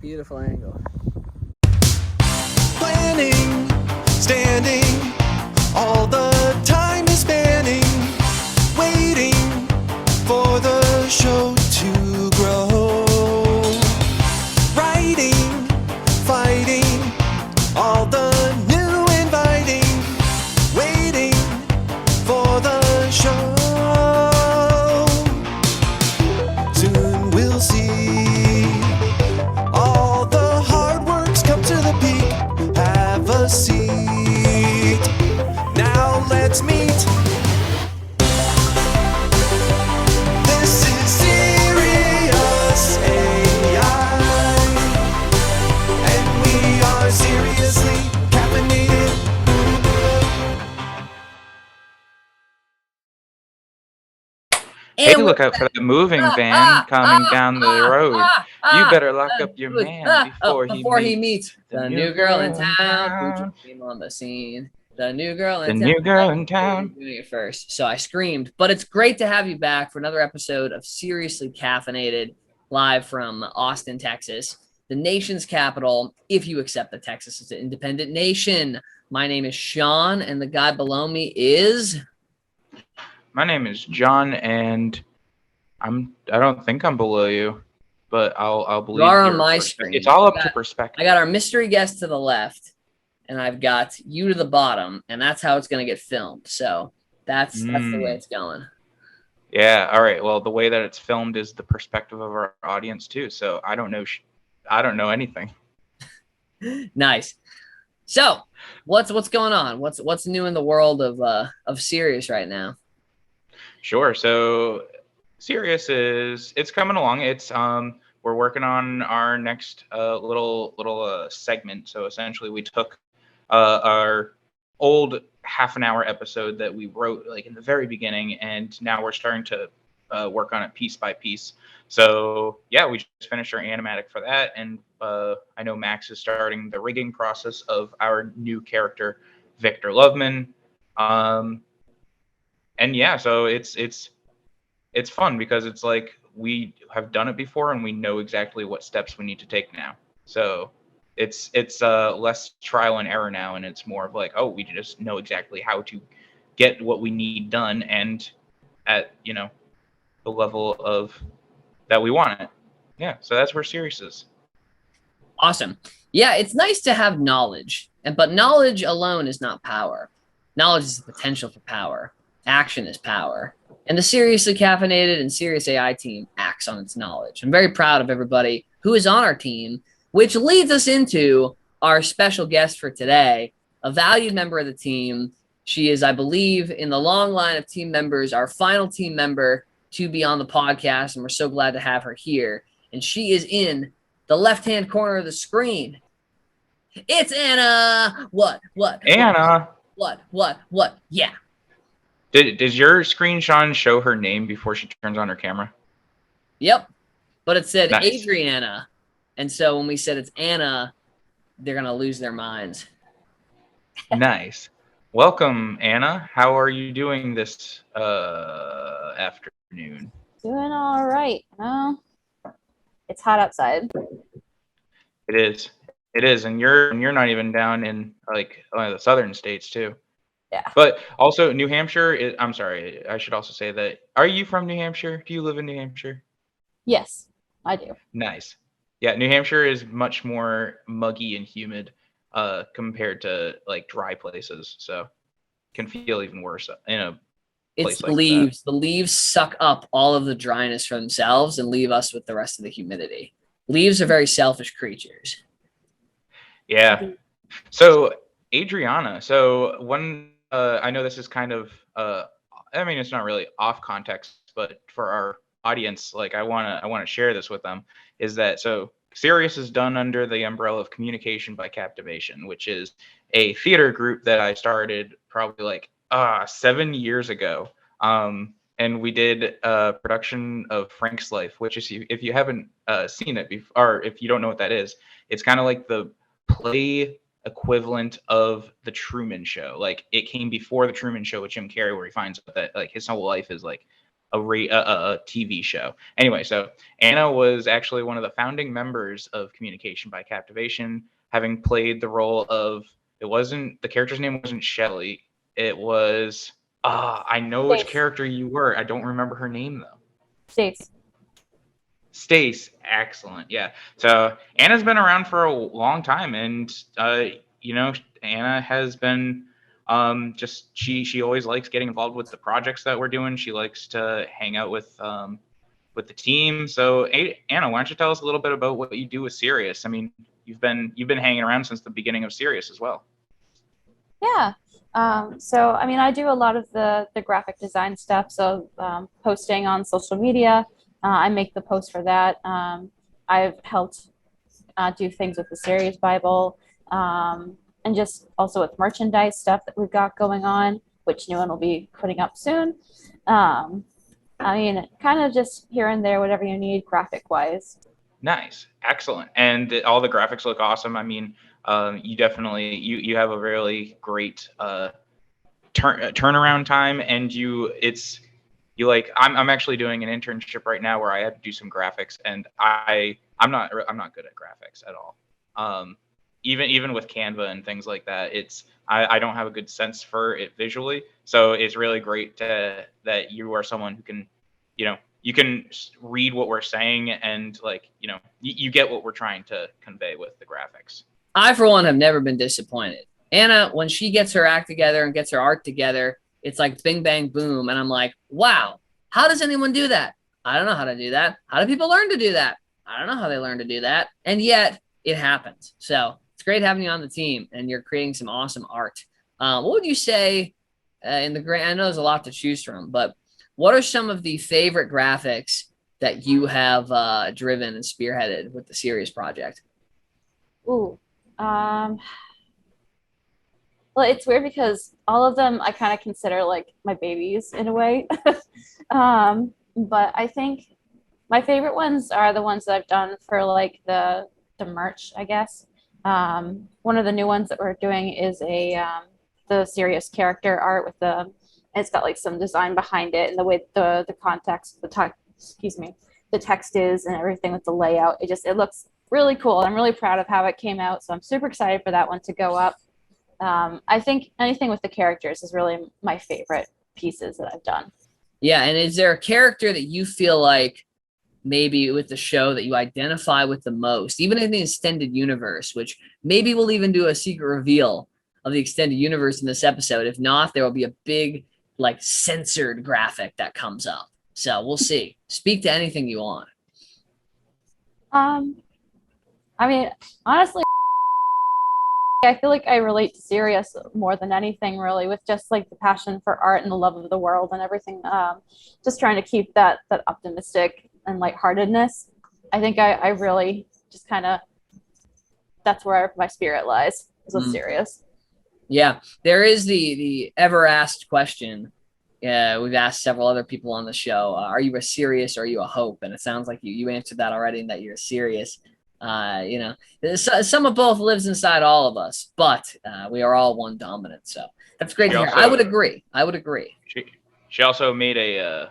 Beautiful angle. Planning, standing, all the time is spanning, waiting for the show to grow. Writing, fighting, all the new inviting, waiting for the show. Soon we'll see all the hard work's come to the peak. Have a seat. Now let's meet. This is Sirius AI, and we are seriously caffeinated. Hey, look out for that moving van coming down the road. You better lock up your man before he meets the new girl in town who just came on the scene. The new girl in town. Doing it first. So I screamed, but it's great to have you back for another episode of Seriously Caffeinated, live from Austin, Texas, the nation's capital, if you accept that Texas is an independent nation. My name is Sean, and the guy below me is... My name is John, and I don't think I'm below you, but I'll believe you are on my screen. It's all up to perspective. I got our mystery guest to the left, and I've got you to the bottom, and that's how it's going to get filmed. So that's the way it's going. Yeah. All right. Well, the way that it's filmed is the perspective of our audience too. So I don't know anything. Nice. So what's going on? What's new in the world of Sirius right now? Sure. So Sirius it's coming along. It's we're working on our next little segment. So essentially we took our old half an hour episode that we wrote like in the very beginning, and now we're starting to work on it piece by piece. So yeah, we just finished our animatic for that, and I know Max is starting the rigging process of our new character, Victor Loveman. And yeah, so it's fun because it's like we have done it before and we know exactly what steps we need to take now. So it's less trial and error now, and it's more of like, oh, we just know exactly how to get what we need done and at the level of that we want it. Yeah, so that's where Sirius is. Awesome. Yeah, it's nice to have knowledge, but knowledge alone is not power. Knowledge is the potential for power. Action is power. And the Seriously Caffeinated and Sirius AI team acts on its knowledge. I'm very proud of everybody who is on our team, which leads us into our special guest for today, a valued member of the team. She is, I believe, in the long line of team members, our final team member to be on the podcast, and we're so glad to have her here. And she is in the left-hand corner of the screen. It's Anna. What? Anna. What? Yeah. Does your screen, Sean, show her name before she turns on her camera? Yep. But it said Nice. Adrianna. And so when we said it's Anna, they're going to lose their minds. Nice. Welcome, Anna. How are you doing this afternoon? Doing all right. It's hot outside. It is, and you're not even down in like the southern states too. Yeah. But also New Hampshire I'm sorry, I should also say that. Are you from New Hampshire? Do you live in New Hampshire? Yes, I do. Nice. Yeah, New Hampshire is much more muggy and humid compared to like dry places. So can feel even worse in a place it's like the leaves. that. The leaves suck up all of the dryness for themselves and leave us with the rest of the humidity. Leaves are very selfish creatures. Yeah. So Adrianna, I know this is kind of I mean, it's not really off context, but for our audience, like I want to share this with them, is that so Sirius is done under the umbrella of Communication by Captivation, which is a theater group that I started probably like 7 years ago. And we did a production of Frank's Life, which is, if you haven't seen it before, or if you don't know what that is, it's kind of like the play equivalent of the Truman Show. Like it came before the Truman Show with Jim Carrey, where he finds out that like his whole life is like a TV show. Anyway, so Anna was actually one of the founding members of Communication by Captivation, having played the role of, the character's name wasn't Shelley. It was, I know which Stace. character you were. I don't remember her name though. Stace. Stace, excellent. Yeah. So Anna's been around for a long time, and Anna has been just she always likes getting involved with the projects that we're doing. She likes to hang out with the team. So Anna, why don't you tell us a little bit about what you do with Sirius? I mean, you've been hanging around since the beginning of Sirius as well. Yeah. So, I mean, I do a lot of the graphic design stuff. So, posting on social media, I make the post for that. I've helped do things with the Sirius Bible, and just also with merchandise stuff that we've got going on, which new one will be putting up soon. I mean, kind of just here and there, whatever you need graphic-wise. Nice, excellent, and all the graphics look awesome. I mean, you definitely you have a really great turnaround time, and I'm actually doing an internship right now where I had to do some graphics, and I'm not good at graphics at all. Even with Canva and things like that, I don't have a good sense for it visually. So it's really great that you are someone who can, you can read what we're saying, and you get what we're trying to convey with the graphics. I, for one, have never been disappointed. Anna, when she gets her act together and gets her art together, it's like bing, bang, boom. And I'm like, wow, how does anyone do that? I don't know how to do that. How do people learn to do that? I don't know how they learn to do that. And yet it happens. So it's great having you on the team, and you're creating some awesome art. What would you say in the grand? I know there's a lot to choose from, but what are some of the favorite graphics that you have driven and spearheaded with the Sirius project? Ooh. Well, it's weird because all of them I kind of consider like my babies in a way. But I think my favorite ones are the ones that I've done for like the merch, I guess. One of the new ones that we're doing is the Sirius character art with it's got like some design behind it, and the way the context, the text is, and everything with the layout. It looks really cool. I'm really proud of how it came out, so I'm super excited for that one to go up. I think anything with the characters is really my favorite pieces that I've done. Yeah, and is there a character that you feel like maybe with the show that you identify with the most, even in the extended universe, which maybe we'll even do a secret reveal of the extended universe in this episode. If not, there will be a big like censored graphic that comes up. So we'll see. Speak to anything you want. I mean, honestly, I feel like I relate to Sirius more than anything, really, with just like the passion for art and the love of the world and everything. Just trying to keep that optimistic and lightheartedness. I think I really just kind of, that's where my spirit lies, is with Sirius. Yeah, there is the ever asked question. Yeah, we've asked several other people on the show. Are you a Sirius or are you a Hope? And it sounds like you answered that already, and that you're a Sirius. Some of both lives inside all of us, but we are all one dominant. So that's great to hear. I would agree. She also made a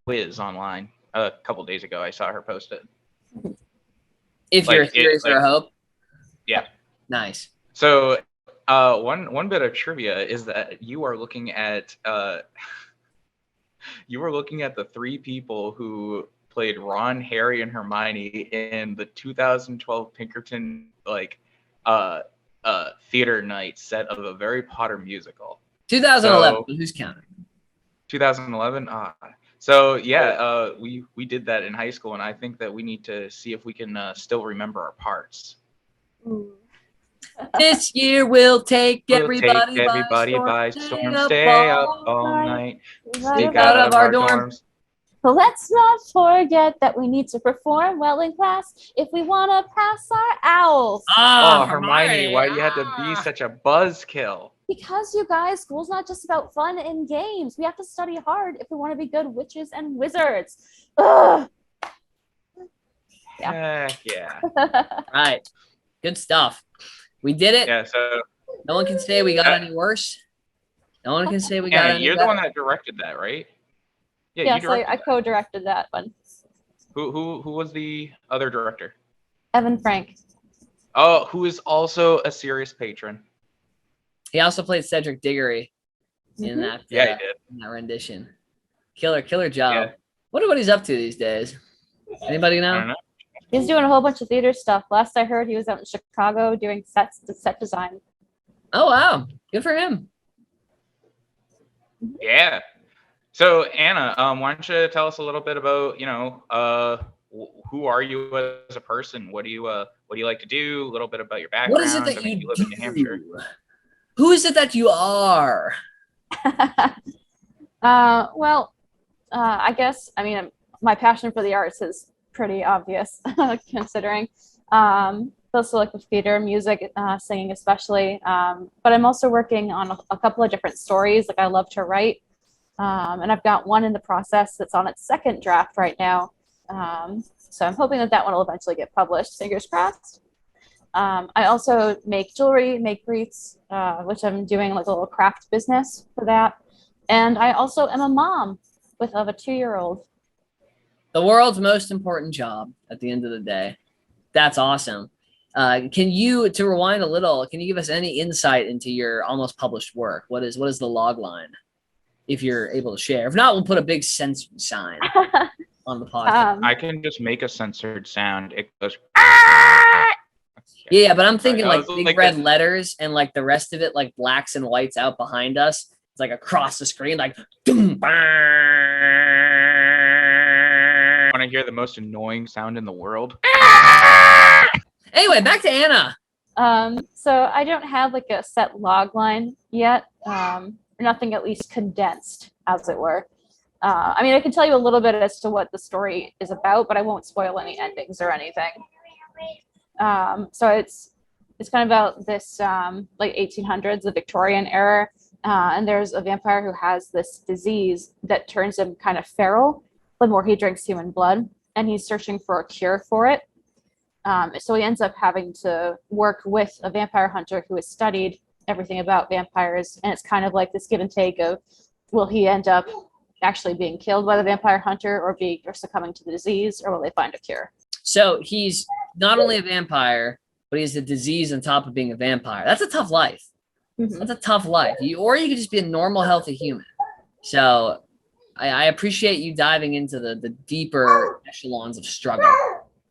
quiz online a couple days ago. I saw her post it. If you're a Sirius or a Hope. Yeah. Nice. So one bit of trivia is that you are looking at the three people who played Ron, Harry, and Hermione in the 2012 Pinkerton theater night set of a Harry Potter musical. 2011. So, who's counting? 2011. So yeah, we did that in high school, and I think that we need to see if we can still remember our parts. This year we'll take everybody by storm, stay up all night, sneak out of our dorms. But let's not forget that we need to perform well in class if we want to pass our owls. Oh, Hermione, why do you have to be such a buzzkill? Because, you guys, school's not just about fun and games. We have to study hard if we want to be good witches and wizards. Ugh. Yeah. Heck yeah. Right. Good stuff. We did it. Yeah, so no one can say we got any worse. No one can say we got any You're better. the one that directed that, right? Yeah, Yeah, you so I directed that. co-directed that one. Who was the other director? Evan Frank. Oh, who is also a Sirius patron. He also played Cedric Diggory in Mhm. that Yeah, he did. in that rendition. Killer job. Yeah. Wonder what he's up to these days. Anybody I know? don't know. He's doing a whole bunch of theater stuff. Last I heard, he was out in Chicago doing set design. Oh wow, good for him. Yeah. So Anna, why don't you tell us a little bit about, who are you as a person? What do you like to do? A little bit about your background. What is it that I mean, you live in New Hampshire. do? Who is it that you are? I guess, I mean, my passion for the arts is pretty obvious, considering. Also like with theater, music, singing especially. But I'm also working on a couple of different stories. Like I love to write. And I've got one in the process that's on its second draft right now. So I'm hoping that one will eventually get published, fingers crossed. I also make jewelry, make wreaths, which I'm doing like a little craft business for that. And I also am a mom of a 2-year-old. The world's most important job at the end of the day. That's awesome. Can you, to rewind a little, can you give us any insight into your almost published work? What is the log line, if you're able to share? If not, we'll put a big censored sign on the podcast. I can just make a censored sound. It goes. Yeah, but I'm thinking Sorry, like that was big like red a- letters and like the rest of it like blacks and whites out behind us. It's like across the screen, like. Doom, Want to hear the most annoying sound in the world? Anyway, back to Anna. So I don't have like a set log line yet. Nothing at least condensed, as it were. I mean, I can tell you a little bit as to what the story is about, but I won't spoil any endings or anything. So it's kind of about this like 1800s, the Victorian era, and there's a vampire who has this disease that turns him kind of feral the more he drinks human blood, and he's searching for a cure for it. So he ends up having to work with a vampire hunter who has studied everything about vampires, and it's kind of like this give and take of, will he end up actually being killed by the vampire hunter or succumbing to the disease, or will they find a cure? So he's not only a vampire, but he's a disease on top of being a vampire. That's a tough life. Mm-hmm. That's a tough life. Or you could just be a normal, healthy human. So I appreciate you diving into the deeper echelons of struggle.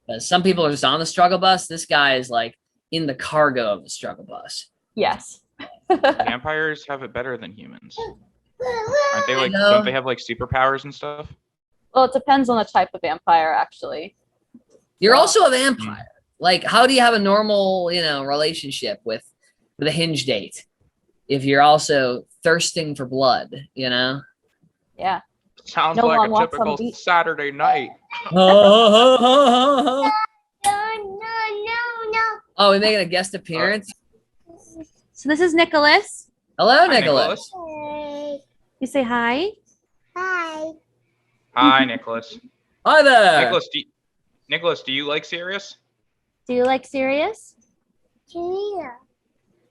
Because some people are just on the struggle bus. This guy is like in the cargo of the struggle bus. Yes. Vampires have it better than humans. Aren't they like? No. Don't they have like superpowers and stuff? Well, it depends on the type of vampire, actually. You're also a vampire. Like, how do you have a normal, relationship with a hinge date if you're also thirsting for blood? Yeah. Sounds No like one a wants typical some beef. Saturday night. Oh, we're making a guest appearance. So this is Nicholas. Hello, Hi, Nicholas. You say hi. Hi, Nicholas. Hi there. Nicholas, do you like Sirius? Do you like Sirius?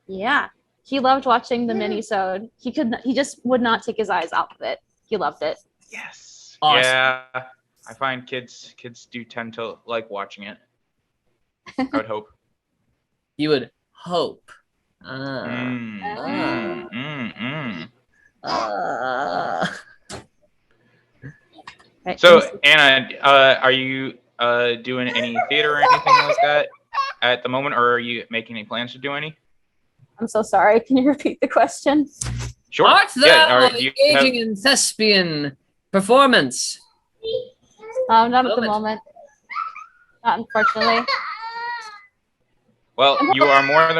Yeah. He loved watching the mini-sode. He just would not take his eyes off of it. He loved it. Yes. Awesome. Yeah. I find kids do tend to like watching it. I would hope. You would hope. Right. So, Anna, are you doing any theater or anything like that at the moment, or are you making any plans to do any? I'm so sorry. Can you repeat the question? Sure. Art thou do you engaging in thespian performance? Not at the moment. Not unfortunately. Well, you are more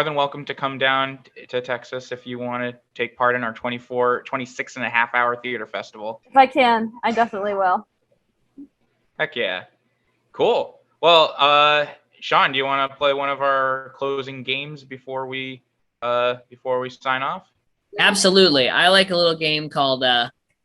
than welcome to come down to Texas if you want to take part in our 26 and a half hour theater festival. If I can, I definitely will. Heck yeah. Cool. Well, Sean, do you want to play one of our closing games before we sign off? Absolutely. I like a little game called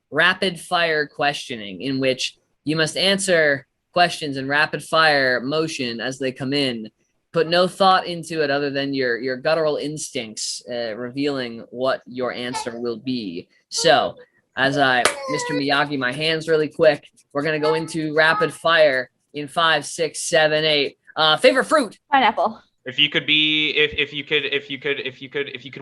rapid fire questioning, in which you must answer questions in rapid fire motion as they come in. Put no thought into it other than your guttural instincts revealing what your answer will be. So as I Mr. Miyagi my hands really quick. We're gonna go into rapid fire in 5, 6, 7, 8. Favorite fruit? Pineapple. If you could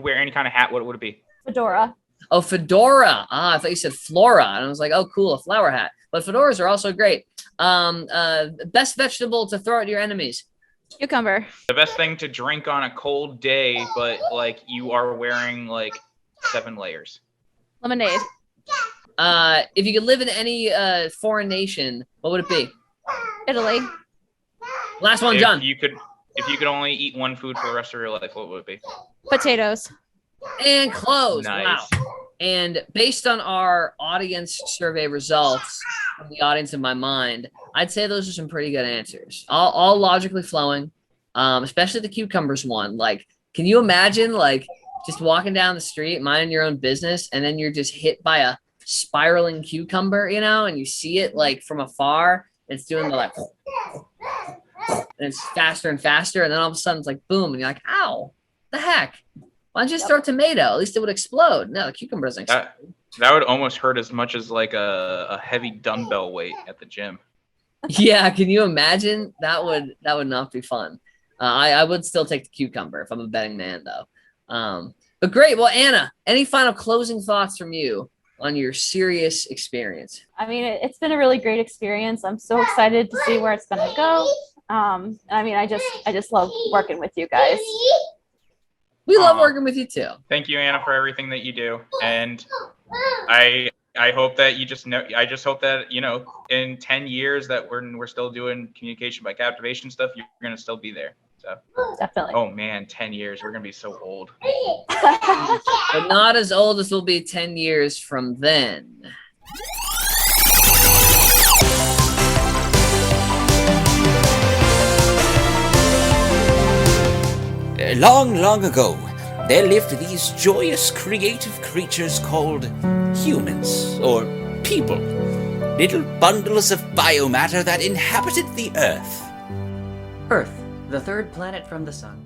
wear any kind of hat, what would it be? Fedora. Oh, fedora. I thought you said flora, and I was like, oh, cool, a flower hat. But fedoras are also great. Best vegetable to throw at your enemies? Cucumber. The best thing to drink on a cold day, but like you are wearing like 7 layers. Lemonade. If you could live in any foreign nation, what would it be? Italy. Last one, John. If you could only eat one food for the rest of your life, what would it be? Potatoes. And close. Nice. Wow. And based on our audience survey results, from the audience in my mind, I'd say those are some pretty good answers. All logically flowing, especially the cucumbers one. Like, can you imagine, like, just walking down the street, minding your own business, and then you're just hit by a spiraling cucumber, you know, and you see it, like, from afar. It's doing the, like, and it's faster and faster, and then all of a sudden it's like, boom, and you're like, ow, the heck? Why don't you just throw a tomato? At least it would explode. No, the cucumber doesn't explode. That would almost hurt as much as like a heavy dumbbell weight at the gym. Yeah, can you imagine? That would not be fun. I would still take the cucumber if I'm a betting man, though. But great. Well, Anna, any final closing thoughts from you on your Sirius experience? I mean, it's been a really great experience. I'm so excited to see where it's going to go. I mean, I just love working with you guys. We love working with you too. Thank you, Anna, for everything that you do. And I hope that you just know. I just hope that, you know, in 10 years that we're still doing Communication by Captivation stuff. You're gonna still be there. So Definitely. Oh man, 10 years. We're gonna be so old. But not as old as we'll be 10 years from then. Long, long ago, there lived these joyous, creative creatures called humans, or people. Little bundles of biomatter that inhabited the Earth. Earth, the third planet from the sun.